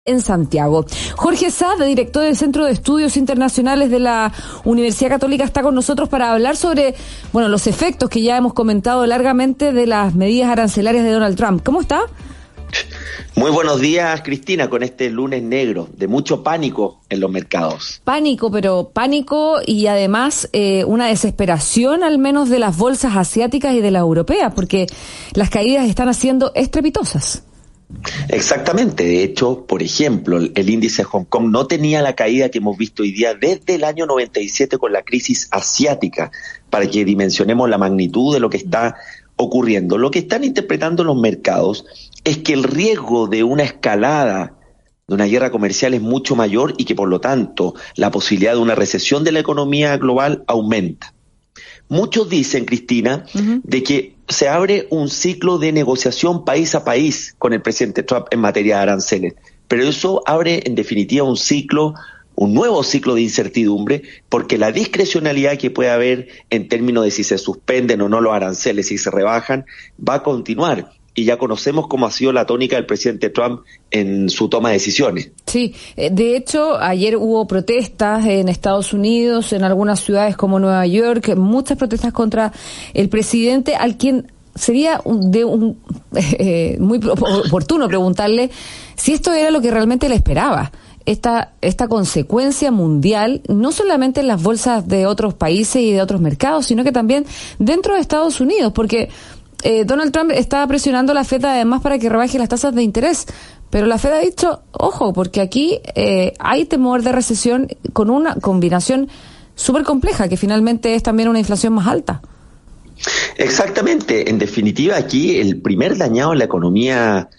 en Santiago. Jorge Saad, director del Centro de Estudios Internacionales de la Universidad Católica, está con nosotros para hablar sobre, los efectos que ya hemos comentado largamente de las medidas arancelarias de Donald Trump. ¿Cómo está? Muy buenos días, Cristina, con este lunes negro, de mucho pánico en los mercados. Pánico y además una desesperación al menos de las bolsas asiáticas y de las europeas, porque las caídas están haciendo estrepitosas. Exactamente, de hecho, por ejemplo, el índice de Hong Kong no tenía la caída que hemos visto hoy día desde el año 97 con la crisis asiática, para que dimensionemos la magnitud de lo que está ocurriendo. Lo que están interpretando los mercados es que el riesgo de una escalada de una guerra comercial es mucho mayor y que por lo tanto la posibilidad de una recesión de la economía global aumenta. Muchos dicen, Cristina, de que se abre un ciclo de negociación país a país con el presidente Trump en materia de aranceles, pero eso abre en definitiva un nuevo ciclo de incertidumbre, porque la discrecionalidad que puede haber en términos de si se suspenden o no los aranceles, si se rebajan, va a continuar. Y ya conocemos cómo ha sido la tónica del presidente Trump en su toma de decisiones. Sí, de hecho, ayer hubo protestas en Estados Unidos, en algunas ciudades como Nueva York, muchas protestas contra el presidente, al quien sería muy oportuno preguntarle si esto era lo que realmente le esperaba. Esta consecuencia mundial, no solamente en las bolsas de otros países y de otros mercados, sino que también dentro de Estados Unidos, porque Donald Trump estaba presionando a la Fed además para que rebaje las tasas de interés, pero la Fed ha dicho, ojo, porque aquí hay temor de recesión con una combinación súper compleja, que finalmente es también una inflación más alta. Exactamente, en definitiva aquí el primer dañado en la economía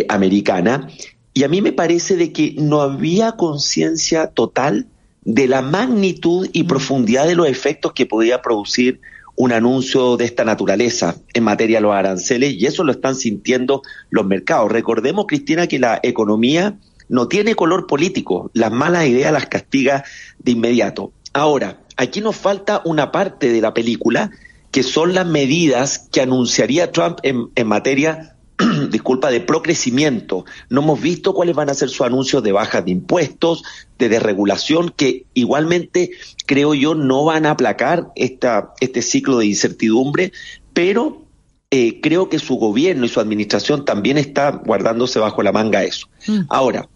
americana, y a mí me parece de que no había conciencia total de la magnitud y profundidad de los efectos que podía producir un anuncio de esta naturaleza en materia de los aranceles, y eso lo están sintiendo los mercados. Recordemos, Cristina, que la economía no tiene color político, las malas ideas las castiga de inmediato. Ahora, aquí nos falta una parte de la película, que son las medidas que anunciaría Trump en materia de procrecimiento. No hemos visto cuáles van a ser sus anuncios de bajas de impuestos, de desregulación, que igualmente, creo yo, no van a aplacar este ciclo de incertidumbre, pero creo que su gobierno y su administración también está guardándose bajo la manga eso. Ahora,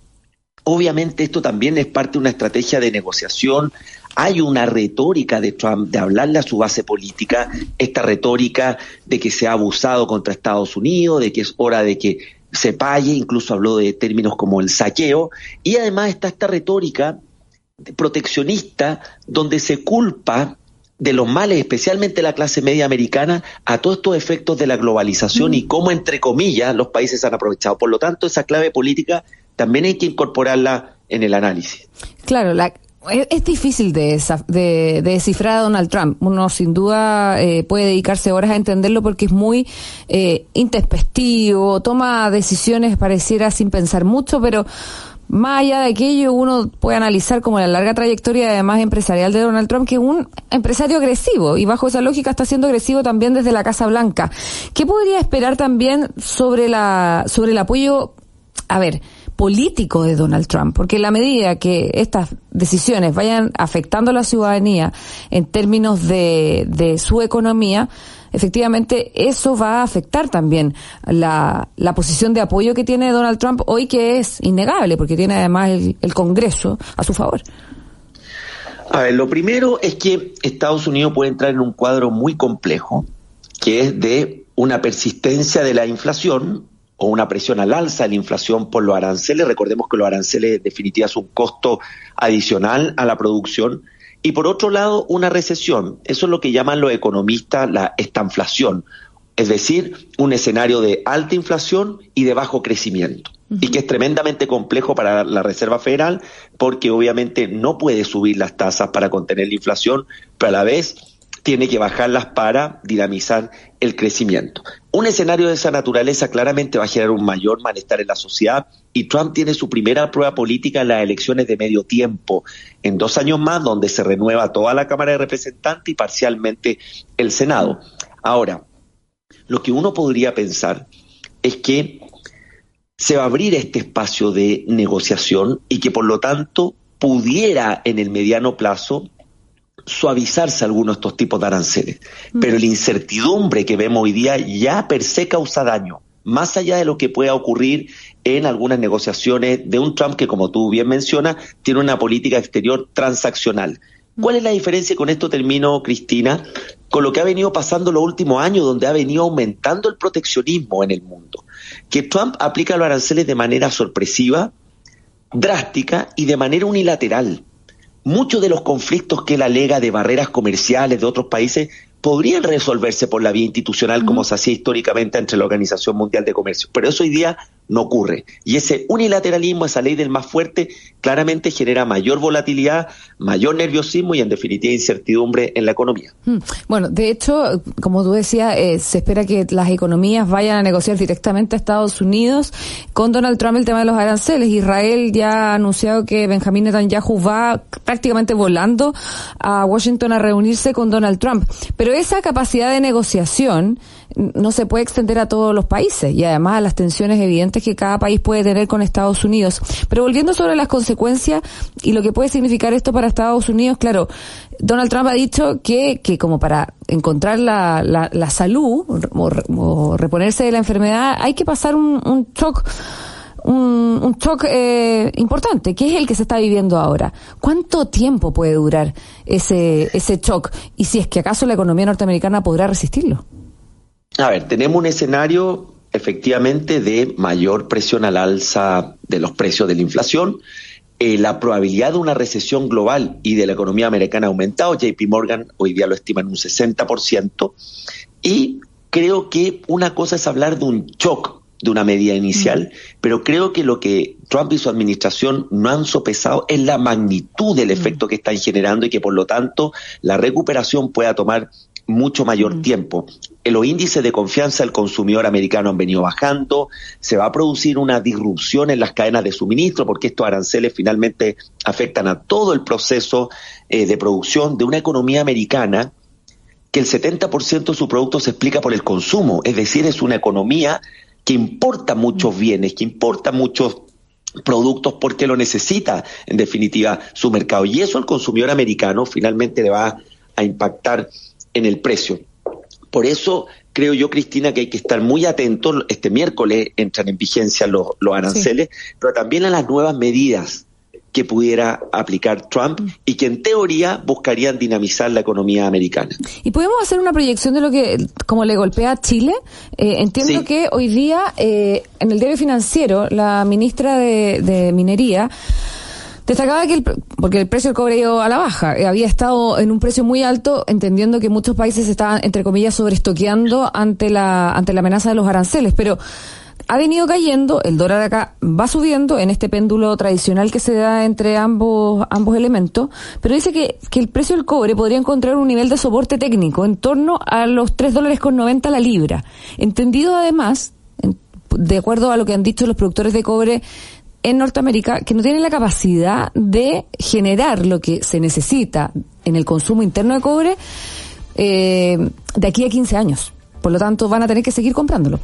obviamente esto también es parte de una estrategia de negociación. Hay una retórica de Trump de hablarle a su base política, esta retórica de que se ha abusado contra Estados Unidos, de que es hora de que se pague, incluso habló de términos como el saqueo, y además está esta retórica proteccionista donde se culpa de los males, especialmente la clase media americana, a todos estos efectos de la globalización y cómo, entre comillas, los países han aprovechado. Por lo tanto, esa clave política también hay que incorporarla en el análisis. Claro, es difícil de descifrar a Donald Trump. Uno sin duda puede dedicarse horas a entenderlo porque es muy intempestivo, toma decisiones pareciera sin pensar mucho, pero más allá de aquello uno puede analizar como la larga trayectoria además empresarial de Donald Trump, que es un empresario agresivo y bajo esa lógica está siendo agresivo también desde la Casa Blanca. ¿Qué podría esperar también sobre el apoyo, político de Donald Trump? Porque en la medida que estas decisiones vayan afectando a la ciudadanía en términos de su economía, efectivamente eso va a afectar también la posición de apoyo que tiene Donald Trump hoy, que es innegable, porque tiene además el Congreso a su favor. A ver, lo primero es que Estados Unidos puede entrar en un cuadro muy complejo, que es de una persistencia de la inflación, o una presión al alza de la inflación por los aranceles. Recordemos que los aranceles en definitiva son un costo adicional a la producción. Y por otro lado, una recesión. Eso es lo que llaman los economistas la estanflación. Es decir, un escenario de alta inflación y de bajo crecimiento. Y que es tremendamente complejo para la Reserva Federal porque obviamente no puede subir las tasas para contener la inflación, pero a la vez tiene que bajarlas para dinamizar el crecimiento. Un escenario de esa naturaleza claramente va a generar un mayor malestar en la sociedad, y Trump tiene su primera prueba política en las elecciones de medio tiempo, en 2 años más, donde se renueva toda la Cámara de Representantes y parcialmente el Senado. Ahora, lo que uno podría pensar es que se va a abrir este espacio de negociación y que por lo tanto pudiera en el mediano plazo suavizarse algunos de estos tipos de aranceles. Pero la incertidumbre que vemos hoy día ya per se causa daño, más allá de lo que pueda ocurrir en algunas negociaciones de un Trump que, como tú bien mencionas, tiene una política exterior transaccional. ¿Cuál es la diferencia? Con esto termino, Cristina, con lo que ha venido pasando los últimos años, donde ha venido aumentando el proteccionismo en el mundo. Que Trump aplica los aranceles de manera sorpresiva, drástica y de manera unilateral. Muchos de los conflictos que él alega de barreras comerciales de otros países podrían resolverse por la vía institucional, como se hacía históricamente entre la Organización Mundial de Comercio. Pero eso hoy día no ocurre. Y ese unilateralismo, esa ley del más fuerte, claramente genera mayor volatilidad, mayor nerviosismo y, en definitiva, incertidumbre en la economía. Bueno, de hecho, como tú decías, se espera que las economías vayan a negociar directamente a Estados Unidos con Donald Trump el tema de los aranceles. Israel ya ha anunciado que Benjamín Netanyahu va prácticamente volando a Washington a reunirse con Donald Trump. Pero esa capacidad de negociación no se puede extender a todos los países y además a las tensiones evidentes que cada país puede tener con Estados Unidos. Pero volviendo sobre las consecuencias y lo que puede significar esto para Estados Unidos, claro, Donald Trump ha dicho que como para encontrar la salud o reponerse de la enfermedad hay que pasar un shock. Un shock importante, que es el que se está viviendo ahora. ¿Cuánto tiempo puede durar ese shock? Y si es que acaso la economía norteamericana podrá resistirlo. A ver, tenemos un escenario efectivamente de mayor presión al alza de los precios de la inflación. La probabilidad de una recesión global y de la economía americana ha aumentado. JP Morgan hoy día lo estima en un 60%. Y creo que una cosa es hablar de un shock, de una medida inicial, pero creo que lo que Trump y su administración no han sopesado es la magnitud del efecto que están generando y que por lo tanto la recuperación pueda tomar mucho mayor tiempo. Los índices de confianza del consumidor americano han venido bajando, se va a producir una disrupción en las cadenas de suministro porque estos aranceles finalmente afectan a todo el proceso de producción de una economía americana que el 70% de su producto se explica por el consumo, es decir, es una economía que importa muchos bienes, que importa muchos productos porque lo necesita, en definitiva, su mercado. Y eso al consumidor americano finalmente le va a impactar en el precio. Por eso creo yo, Cristina, que hay que estar muy atentos. Este miércoles entran en vigencia los aranceles, pero también a las nuevas medidas que pudiera aplicar Trump y que en teoría buscarían dinamizar la economía americana. ¿Y podemos hacer una proyección de lo que, como le golpea a Chile? Entiendo que hoy día, en el Diario Financiero, la ministra de Minería destacaba que porque el precio del cobre iba a la baja, había estado en un precio muy alto, entendiendo que muchos países estaban, entre comillas, sobreestoqueando ante la amenaza de los aranceles, pero ha venido cayendo, el dólar acá va subiendo en este péndulo tradicional que se da entre ambos elementos, pero dice que el precio del cobre podría encontrar un nivel de soporte técnico en torno a los $3.90 la libra. Entendido además, de acuerdo a lo que han dicho los productores de cobre en Norteamérica, que no tienen la capacidad de generar lo que se necesita en el consumo interno de cobre de aquí a 15 años. Por lo tanto, van a tener que seguir comprándolo.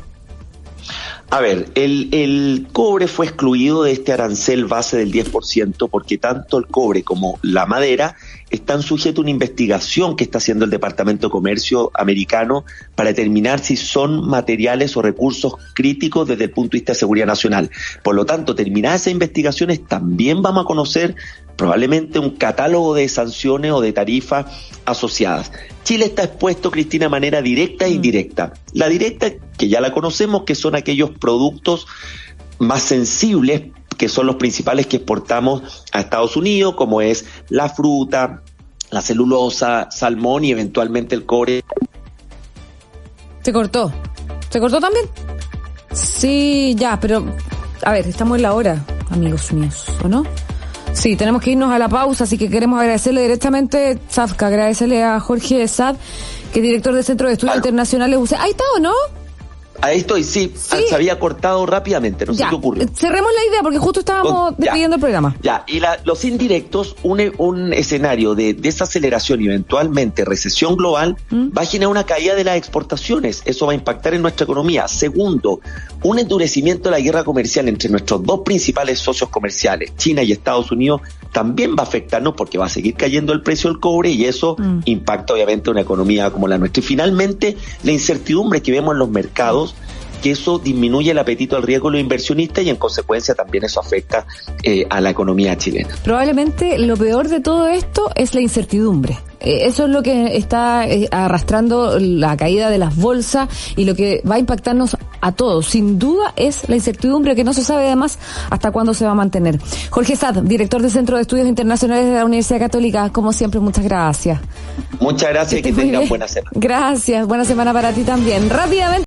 A ver, el cobre fue excluido de este arancel base del 10% porque tanto el cobre como la madera están sujetos a una investigación que está haciendo el Departamento de Comercio americano para determinar si son materiales o recursos críticos desde el punto de vista de seguridad nacional. Por lo tanto, terminadas esas investigaciones, también vamos a conocer probablemente un catálogo de sanciones o de tarifas asociadas. Chile está expuesto, Cristina, de manera directa e indirecta. La directa, que ya la conocemos, que son aquellos productos más sensibles, que son los principales que exportamos a Estados Unidos, como es la fruta, la celulosa, salmón y eventualmente el cobre. ¿Se cortó? ¿Se cortó también? Sí, ya, pero a ver, estamos en la hora, amigos míos, ¿o no? Sí, tenemos que irnos a la pausa, así que queremos agradecerle directamente, Zafka, agradecerle a Jorge Sad, que es director del Centro de Estudios Internacionales UC. ¿Ahí está o no? Ahí estoy, sí, se había cortado rápidamente, no sé qué ocurrió. Cerremos la idea porque justo estábamos despidiendo el programa. Y los indirectos, un escenario de desaceleración y eventualmente recesión global va a generar una caída de las exportaciones. Eso va a impactar en nuestra economía. Segundo, un endurecimiento de la guerra comercial entre nuestros dos principales socios comerciales, China y Estados Unidos, también va a afectarnos porque va a seguir cayendo el precio del cobre y eso impacta obviamente una economía como la nuestra. Y finalmente, la incertidumbre que vemos en los mercados, que eso disminuye el apetito al riesgo de los inversionistas y en consecuencia también eso afecta a la economía chilena. Probablemente lo peor de todo esto es la incertidumbre. Eso es lo que está arrastrando la caída de las bolsas y lo que va a impactarnos a todos. Sin duda es la incertidumbre que no se sabe además hasta cuándo se va a mantener. Jorge Sad, director del Centro de Estudios Internacionales de la Universidad Católica, como siempre, muchas gracias. Muchas gracias y que tengan buena semana. Gracias, buena semana para ti también. Rápidamente.